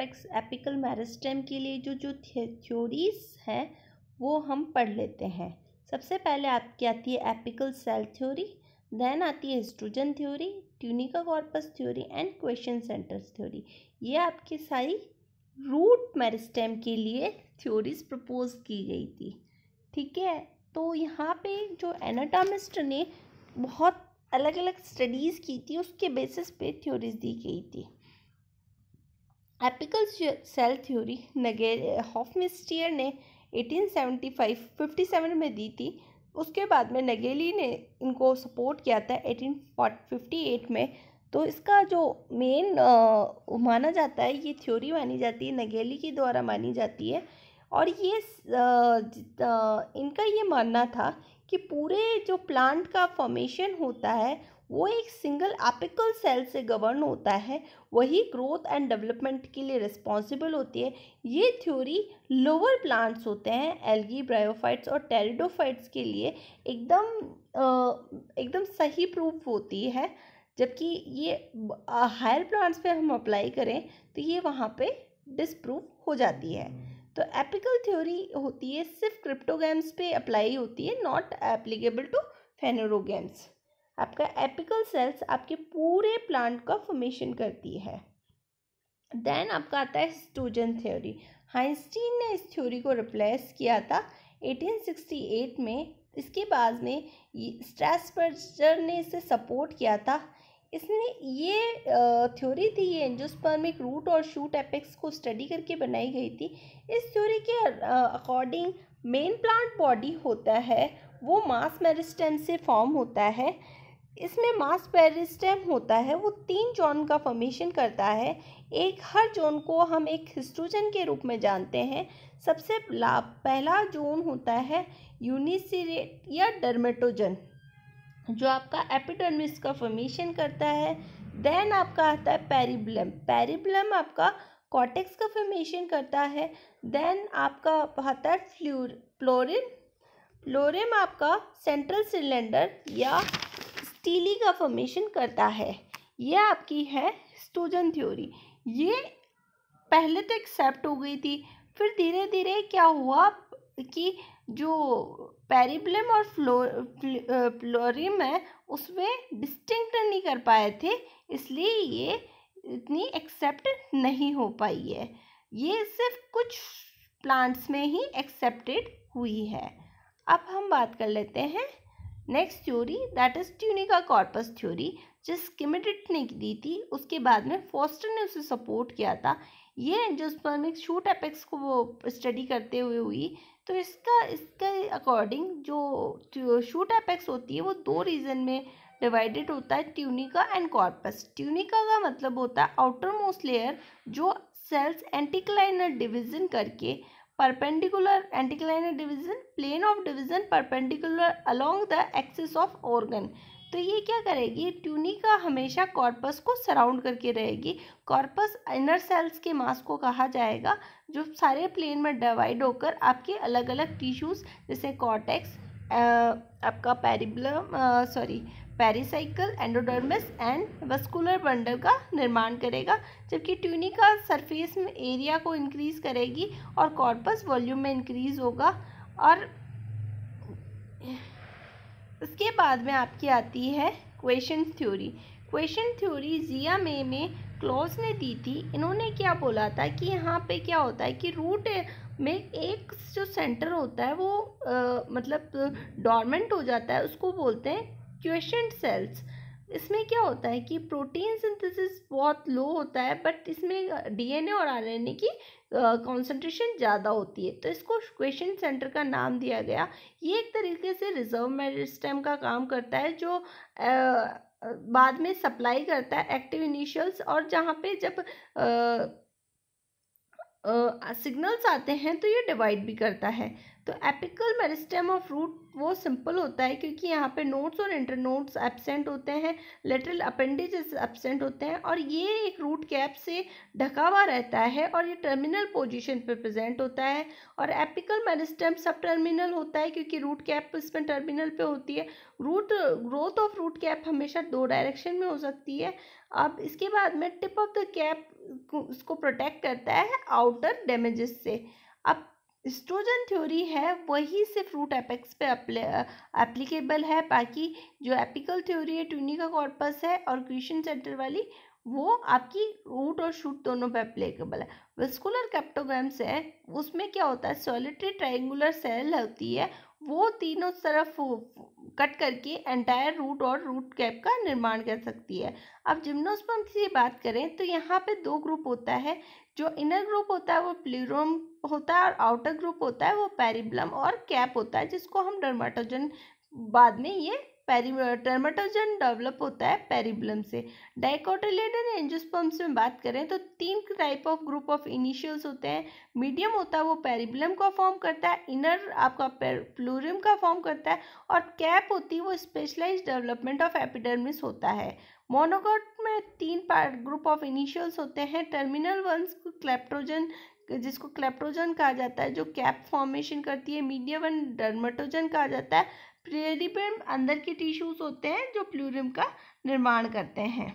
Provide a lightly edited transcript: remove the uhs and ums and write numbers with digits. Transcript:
Apical meristem के लिए जो थ्योरीज हैं वो हम पढ़ लेते हैं। सबसे पहले आपकी आती है एपिकल सेल थ्योरी, देन आती है histogen theory, tunica corpus theory and quiescent centres theory. ये आपकी सारी रूट मेरिस्टेम के लिए थ्योरीज प्रपोज की गई थी। ठीक है, तो यहाँ पे जो एनाटॉमिस्ट ने बहुत अलग अलग स्टडीज़ की थी, उसके बेसिस पे थ्योरीज दी गई थी। एपिकल सेल थ्योरी हॉफमिस्टियर ने 1857 में दी थी। उसके बाद में नगेली ने इनको सपोर्ट किया था 1858 में। तो इसका जो मेन माना जाता है, ये थ्योरी मानी जाती है, नगेली के द्वारा मानी जाती है। और ये इनका ये मानना था कि पूरे जो प्लांट का फॉर्मेशन होता है वो एक सिंगल एपिकल सेल से गवर्न होता है, वही ग्रोथ एंड डेवलपमेंट के लिए रिस्पॉन्सिबल होती है। ये थ्योरी लोअर प्लांट्स होते हैं, एल्गी, ब्रायोफाइट्स और टेरिडोफाइट्स के लिए एकदम सही प्रूफ होती है, जबकि ये हायर प्लांट्स पे हम अप्लाई करें तो ये वहाँ पे डिसप्रूव हो जाती है। तो एपिकल थ्योरी होती है सिर्फ क्रिप्टोगैम्स पे अप्लाई होती है, नॉट एप्लीकेबल टू फेनोरोगैम्स। आपका एपिकल सेल्स आपके पूरे प्लांट का फॉर्मेशन करती है। देन आपका आता है हिस्टोजन थ्योरी। आइंस्टीन ने इस थ्योरी को रिप्लेस किया था 1868 में। इसके बाद में स्ट्रैसबर्गर ने इसे सपोर्ट किया था। इसने ये थ्योरी थी, ये एंजियोस्पर्मिक रूट और शूट एपेक्स को स्टडी करके बनाई गई थी। इस थ्योरी के अकॉर्डिंग मेन प्लांट बॉडी होता है वो मास मेरिस्टेम से फॉर्म होता है। इसमें मास मेरिस्टेम होता है वो 3 जोन का फॉर्मेशन करता है। हर जोन को हम एक हिस्टोजन के रूप में जानते हैं। सबसे पहला जोन होता है यूनिसिरेट या डर्मेटोजन, जो आपका एपिडर्मिस का फॉर्मेशन करता है। देन आपका आता है पेरिब्लम। पेरिब्लम आपका कॉर्टेक्स का फॉर्मेशन करता है। देन आपका आता है फ्लोरिम। फ्लोरिम आपका सेंट्रल सिलेंडर या स्टीली का फॉर्मेशन करता है। यह आपकी है हिस्टोजन थ्योरी। ये पहले तो एक्सेप्ट हो गई थी, फिर धीरे धीरे क्या हुआ कि जो पेरिब्लम और फ्लोरिम है उसमें डिस्टिंक्ट नहीं कर पाए थे, इसलिए ये इतनी एक्सेप्ट नहीं हो पाई है। ये सिर्फ कुछ प्लांट्स में ही एक्सेप्टेड हुई है। अब हम बात कर लेते हैं next theory, that is tunica corpus theory, जिस स्किमेटिक ने दी थी। उसके बाद में फॉस्टर ने उसे सपोर्ट किया था। ये एंजियोस्पर्मिक शूट एपेक्स को वो स्टडी करते हुए हुई। तो इसका अकॉर्डिंग जो शूट एपेक्स होती है वो 2 रीजन में डिवाइडेड होता है, ट्यूनिका एंड कॉर्पस। ट्यूनिका का मतलब होता है आउटर मोस्ट लेयर, जो सेल्स एंटीक्लाइनर डिवीजन करके perpendicular anticlinal division, plane of division perpendicular along the axis of organ. तो ये क्या करेगी, ट्यूनिका हमेशा कॉर्पस को सराउंड करके रहेगी। कॉर्पस इनर सेल्स के मास को कहा जाएगा, जो सारे प्लेन में डिवाइड होकर आपके अलग अलग टिश्यूज जैसे कॉर्टेक्स, आपका pericycle, endodermis and vascular bundle का निर्माण करेगा। जबकि ट्यूनिका सरफेस में एरिया को इंक्रीज करेगी और कॉर्पस वॉल्यूम में इंक्रीज होगा। और इसके बाद में आपकी आती है क्वेश्चन थ्योरी। क्वेश्चन थ्योरी जिया में क्लॉज ने दी थी। इन्होंने क्या बोला था कि यहाँ पे क्या होता है कि रूट में एक जो सेंटर होता है वो मतलब डॉर्मेंट हो जाता है, उसको बोलते हैं क्वेश्चन सेल्स। इसमें क्या होता है कि प्रोटीन सिंथेसिस बहुत लो होता है, बट इसमें डीएनए और आरएनए की कंसंट्रेशन ज़्यादा होती है, तो इसको क्वेश्चन सेंटर का नाम दिया गया। ये एक तरीके से रिजर्व मेरिस्टेम का काम करता है, जो बाद में सप्लाई करता है एक्टिव इनिशियल्स, और जहाँ पे जब सिग्नल्स आते हैं तो ये डिवाइड भी करता है। तो एपिकल मेरिस्टेम ऑफ रूट वो सिंपल होता है क्योंकि यहाँ पे नोड्स और इंटरनोड्स एब्सेंट होते हैं, लेटरल अपेंडेजेस एब्सेंट होते हैं और ये एक रूट कैप से ढका हुआ रहता है और ये टर्मिनल पोजीशन पे प्रेजेंट होता है। और एपिकल मेरिस्टेम सब टर्मिनल होता है क्योंकि रूट कैप इसमें टर्मिनल पे होती है। Root growth of root cap हमेशा 2 डायरेक्शन में हो सकती है। अब इसके बाद में टिप ऑफ द कैप उसको प्रोटेक्ट करता है आउटर डैमेजेस से। अब एस्ट्रोजन थ्योरी है वही सिर्फ रूट एपेक्स पे एप्लीकेबल है, बाकी जो एपिकल थ्योरी है ट्यूनिका कॉर्पस है और क्रिशन सेंटर वाली वो आपकी रूट और शूट दोनों पे एप्लीकेबल है। वेस्कुलर कैप्टोग्राम्स है उसमें क्या होता है, सॉलिटरी ट्रायंगुलर सेल होती है वो तीनों तरफ कट करके एंटायर रूट और रूट कैप का निर्माण कर सकती है। अब जिम्नोस्पर्म की बात करें तो यहाँ पे 2 ग्रुप होता है। जो इनर ग्रुप होता है वो प्लूरम होता है और आउटर ग्रुप होता है वो पेरिब्लम और कैप होता है, जिसको हम डर्माटोजन बाद में ये डर्माटोजन डेवलप होता है पेरिब्लम से। डाइकोटिलेडन एंजियोस्पर्म्स में बात करें तो 3 type of group of initials होते हैं। मीडियम होता है वो पेरिब्लम का फॉर्म करता है, इनर आपका प्लूरियम का फॉर्म करता है और कैप होती है वो स्पेशलाइज्ड डेवलपमेंट ऑफ एपिडर्मिस होता है। मोनोकॉट में 3 ग्रुप ऑफ इनिशियल्स होते हैं। टर्मिनल वंस क्लेप्टोजन जिसको क्लेप्टोजन कहा जाता है जो कैप फॉर्मेशन करती है। मीडियम वन डर्मेटोजन कहा जाता है। पेरिब्लम अंदर के टिश्यूज होते हैं जो प्लूरियम का निर्माण करते हैं।